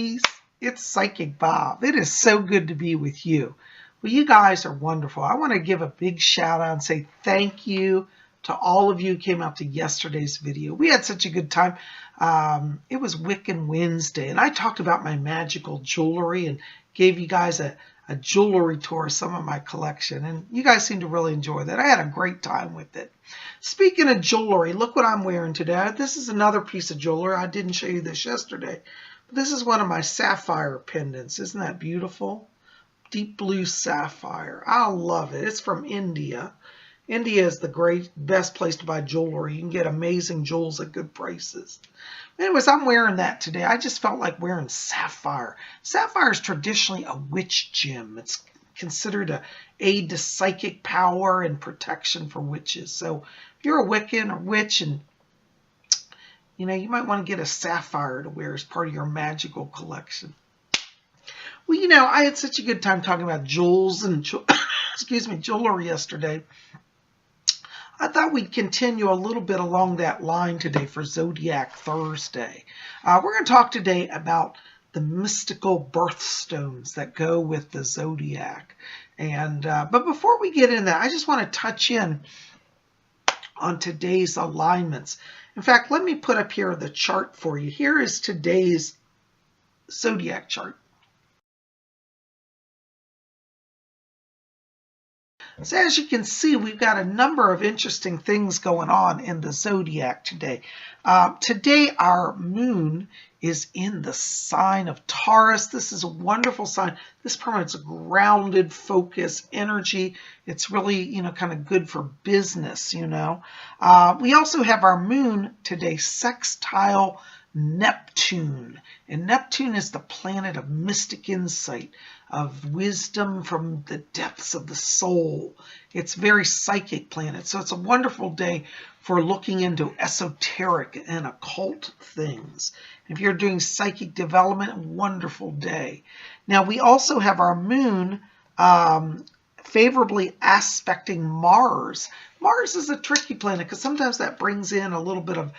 ladies. It's Psychic Bob. It is so good to be with you. Well, you guys are wonderful. I want to give a big shout out and say thank you to all of you who came out to yesterday's video. We had such a good time. It was Wiccan Wednesday, and I talked about my magical jewelry and gave you guys a jewelry tour of some of my collection, and you guys seemed to really enjoy that. I had a great time with it. Speaking of jewelry, look what I'm wearing today. This is another piece of jewelry. I didn't show you this yesterday, but this is one of my sapphire pendants. Isn't that beautiful? Deep blue sapphire. I love it. It's from India. India is the best place to buy jewelry. You can get amazing jewels at good prices. Anyways, I'm wearing that today. I just felt like wearing sapphire. Sapphire is traditionally a witch gem. It's considered an aid to psychic power and protection for witches. So if you're a Wiccan or witch and you might want to get a sapphire to wear as part of your magical collection. Well, I had such a good time talking about jewels and jewelry yesterday. I thought we'd continue a little bit along that line today for Zodiac Thursday. We're going to talk today about the mystical birthstones that go with the Zodiac. But before we get into that, I just want to touch in on today's alignments. In fact, let me put up here the chart for you. Here is today's Zodiac chart. So as you can see, we've got a number of interesting things going on in the Zodiac today. Today, our moon is in the sign of Taurus. This is a wonderful sign. This promotes a grounded, focused energy. It's really, kind of good for business, We also have our moon today sextile Neptune. And Neptune is the planet of mystic insight, of wisdom from the depths of the soul. It's a very psychic planet. So it's a wonderful day for looking into esoteric and occult things. If you're doing psychic development, a wonderful day. Now we also have our moon favorably aspecting Mars. Mars is a tricky planet because sometimes that brings in a little bit of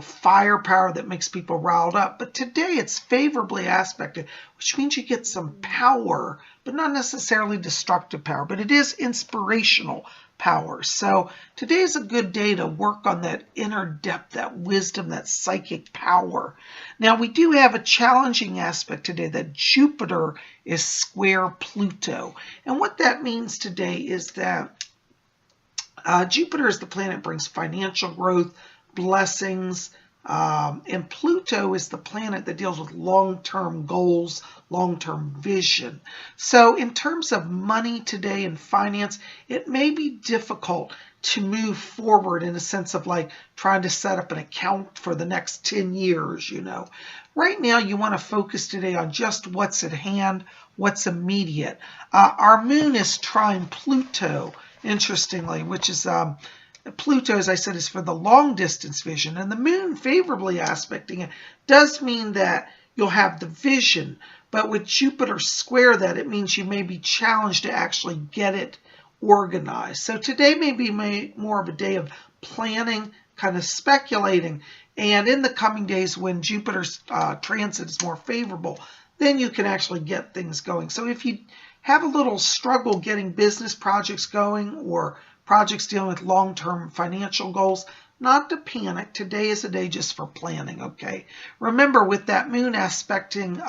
firepower that makes people riled up. But today it's favorably aspected, which means you get some power, but not necessarily destructive power, but it is inspirational power. So today is a good day to work on that inner depth, that wisdom, that psychic power. Now we do have a challenging aspect today that Jupiter is square Pluto. And what that means today is that Jupiter is the planet that brings financial growth, blessings, and Pluto is the planet that deals with long-term goals, long-term vision. So in terms of money today and finance, it may be difficult to move forward in a sense of like trying to set up an account for the next 10 years, Right now, you want to focus today on just what's at hand, what's immediate. Our moon is trine Pluto, interestingly, which is Pluto, as I said, is for the long distance vision, and the moon favorably aspecting it does mean that you'll have the vision, but with Jupiter square that, it means you may be challenged to actually get it organized. So today may be more of a day of planning, kind of speculating, and in the coming days when Jupiter's transit is more favorable, then you can actually get things going. So if you have a little struggle getting business projects going or projects dealing with long-term financial goals, not to panic. Today is a day just for planning, okay? Remember, with that moon aspecting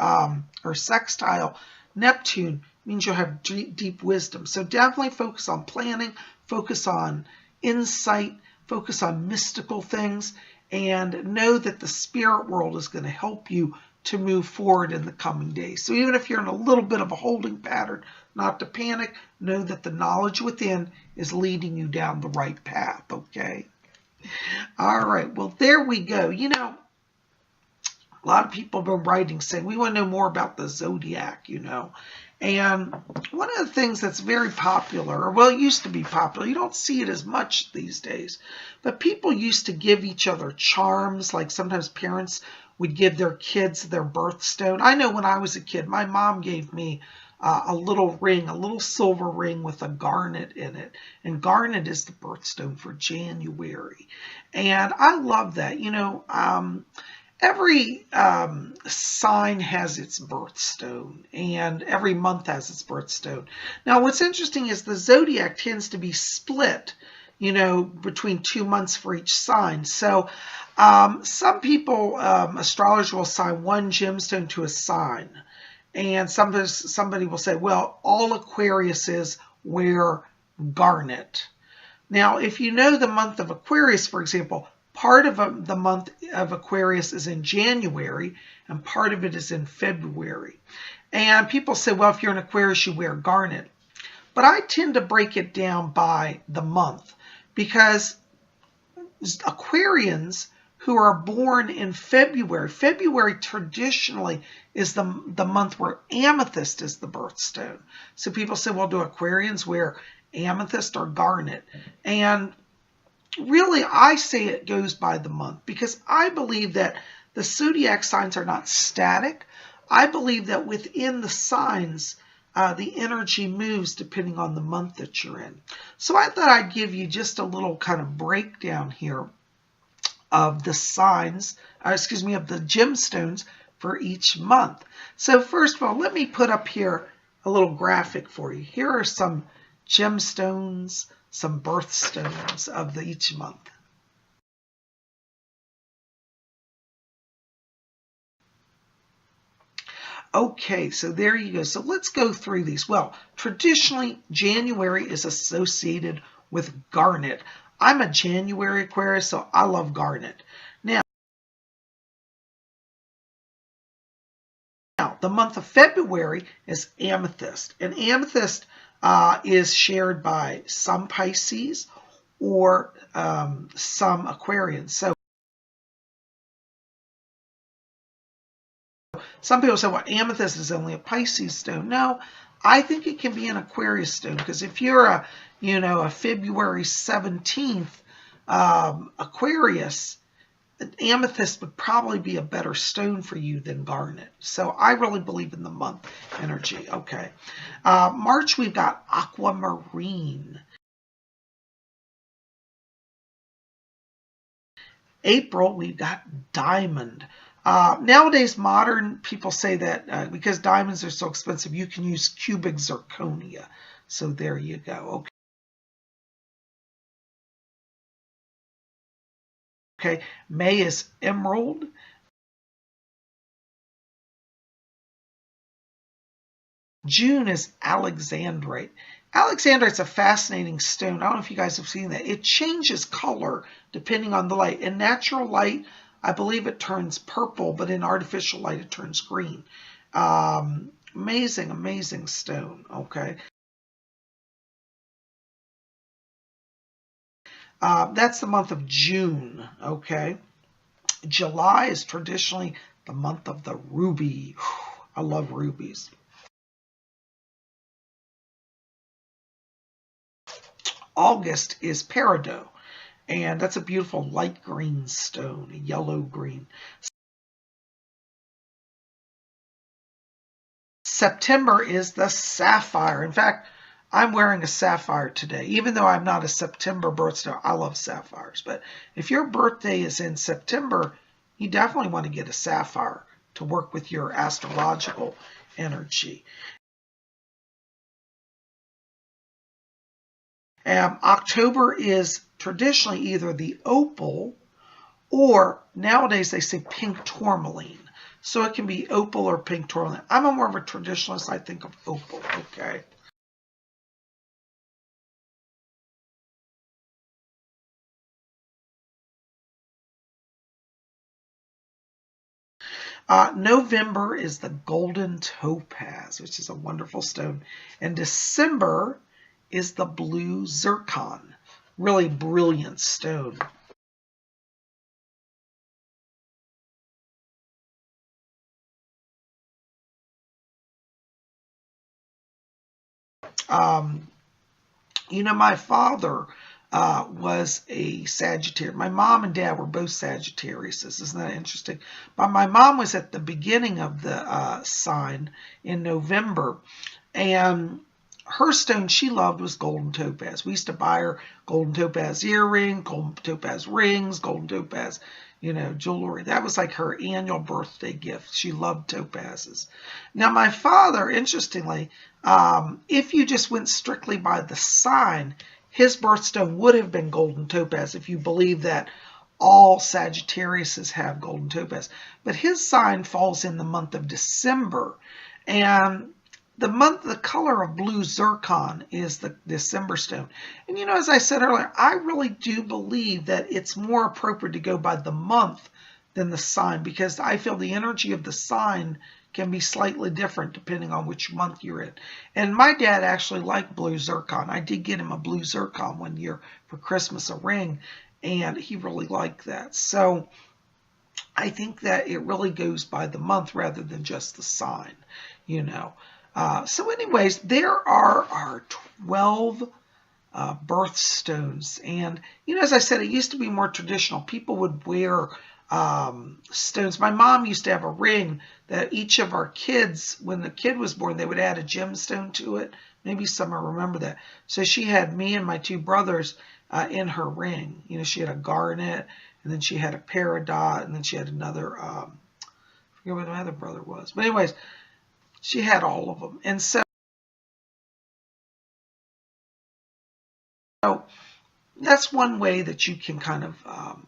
or sextile Neptune, means you'll have deep wisdom. So definitely focus on planning, focus on insight, focus on mystical things, and know that the spirit world is going to help you to move forward in the coming days. So even if you're in a little bit of a holding pattern, not to panic, know that the knowledge within is leading you down the right path, okay? All right, well, there we go. A lot of people have been writing saying, we want to know more about the Zodiac, And one of the things that's very popular, or well, it used to be popular, you don't see it as much these days, but people used to give each other charms, like sometimes parents would give their kids their birthstone. I know when I was a kid, my mom gave me a little ring, a little silver ring with a garnet in it. And garnet is the birthstone for January. And I love that. every sign has its birthstone, and every month has its birthstone. Now, what's interesting is the zodiac tends to be split, between 2 months for each sign. So some people, astrologers will assign one gemstone to a sign. And somebody will say, well, all Aquariuses wear garnet. Now, if you know the month of Aquarius, for example, part of the month of Aquarius is in January and part of it is in February. And people say, well, if you're an Aquarius, you wear garnet. But I tend to break it down by the month, because Aquarians who are born in February, February traditionally is the month where amethyst is the birthstone. So people say, well, do Aquarians wear amethyst or garnet? And really, I say it goes by the month, because I believe that the zodiac signs are not static. I believe that within the signs, the energy moves depending on the month that you're in. So I thought I'd give you just a little kind of breakdown here of the signs, of the gemstones for each month. So first of all, let me put up here a little graphic for you. Here are some gemstones, some birthstones of each month. Okay, so there you go. So let's go through these. Well, traditionally, January is associated with garnet. I'm a January Aquarius, so I love garnet. Now, the month of February is amethyst. And amethyst is shared by some Pisces or some Aquarians. So some people say, well, amethyst is only a Pisces stone. No, I think it can be an Aquarius stone, because if you're a February 17th Aquarius, amethyst would probably be a better stone for you than garnet. So I really believe in the month energy. Okay. March, we've got aquamarine. April, we've got diamond. Nowadays, modern people say that because diamonds are so expensive, you can use cubic zirconia. So there you go. Okay. May is emerald. June is alexandrite. Alexandrite's a fascinating stone. I don't know if you guys have seen that. It changes color depending on the light. In natural light, I believe it turns purple, but in artificial light, it turns green. Amazing, amazing stone. Okay. That's the month of June. Okay. July is traditionally the month of the ruby. I love rubies. August is peridot, and that's a beautiful light green stone, a yellow green. September is the sapphire. In fact, I'm wearing a sapphire today. Even though I'm not a September birthstone, I love sapphires. But if your birthday is in September, you definitely want to get a sapphire to work with your astrological energy. October is traditionally either the opal, or nowadays they say pink tourmaline. So it can be opal or pink tourmaline. I'm a more of a traditionalist. I think of opal. Okay. November is the golden topaz, which is a wonderful stone. And December is the blue zircon. Really brilliant stone. My father was a Sagittarius. My mom and dad were both Sagittarius. Isn't that interesting? But my mom was at the beginning of the sign in November, and her stone she loved was golden topaz. We used to buy her golden topaz earring, golden topaz rings, golden topaz, you know, jewelry. That was like her annual birthday gift. She loved topazes. Now, my father, interestingly, if you just went strictly by the sign, his birthstone would have been golden topaz, if you believe that all Sagittariuses have golden topaz. But his sign falls in the month of December. And the color of blue zircon is the December stone. And you know, as I said earlier, I really do believe that it's more appropriate to go by the month than the sign, because I feel the energy of the sign can be slightly different depending on which month you're in. And my dad actually liked blue zircon. I did get him a blue zircon one year for Christmas, a ring, and he really liked that. So I think that it really goes by the month rather than just the sign, you know. So anyways, there are our 12 birthstones. And, you know, as I said, it used to be more traditional. People would wear stones. My mom used to have a ring that each of our kids, when the kid was born, they would add a gemstone to it. Maybe some will remember that. So she had me and my two brothers in her ring. You know, she had a garnet, and then she had a peridot, and then she had another, I forget what my other brother was. But anyways, she had all of them. And so that's one way that you can kind of,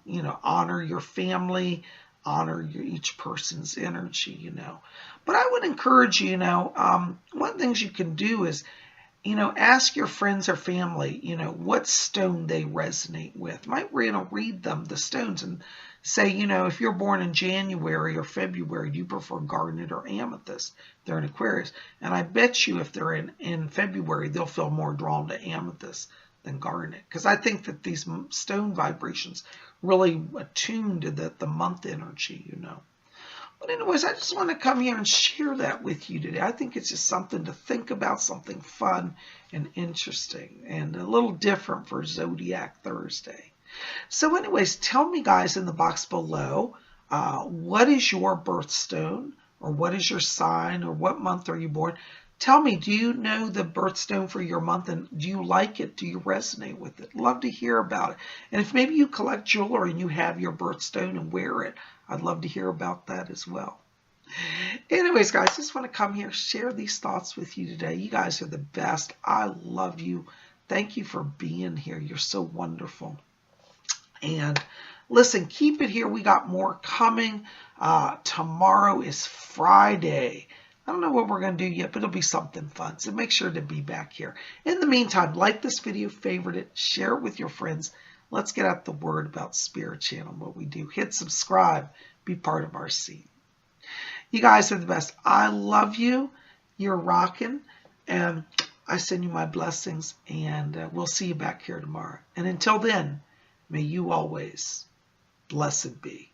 you know, honor your family, honor each person's energy, you know. But I would encourage you, you know, one of the things you can do is, you know, ask your friends or family, you know, what stone they resonate with. Might, you know, read them the stones and say, you know, if you're born in January or February, do you prefer garnet or amethyst? They're in Aquarius. And I bet you if they're in February, they'll feel more drawn to amethyst than garnet. Because I think that these stone vibrations really attune to the month energy, you know. But anyways, I just want to come here and share that with you today. I think it's just something to think about, something fun and interesting, and a little different for Zodiac Thursday. So anyways, tell me, guys, in the box below, what is your birthstone, or what is your sign, or what month are you born? Tell me, do you know the birthstone for your month, and do you like it? Do you resonate with it? Love to hear about it. And if maybe you collect jewelry and you have your birthstone and wear it, I'd love to hear about that as well. Anyways, guys, just want to come here, share these thoughts with you today. You guys are the best. I love you. Thank you for being here. You're so wonderful. And listen, keep it here. We got more coming. Tomorrow is Friday. I don't know what we're going to do yet, but it'll be something fun. So make sure to be back here. In the meantime, like this video, favorite it, share it with your friends. Let's get out the word about Spirit Channel, what we do. Hit subscribe. Be part of our scene. You guys are the best. I love you. You're rocking. And I send you my blessings. And we'll see you back here tomorrow. And until then, may you always blessed be.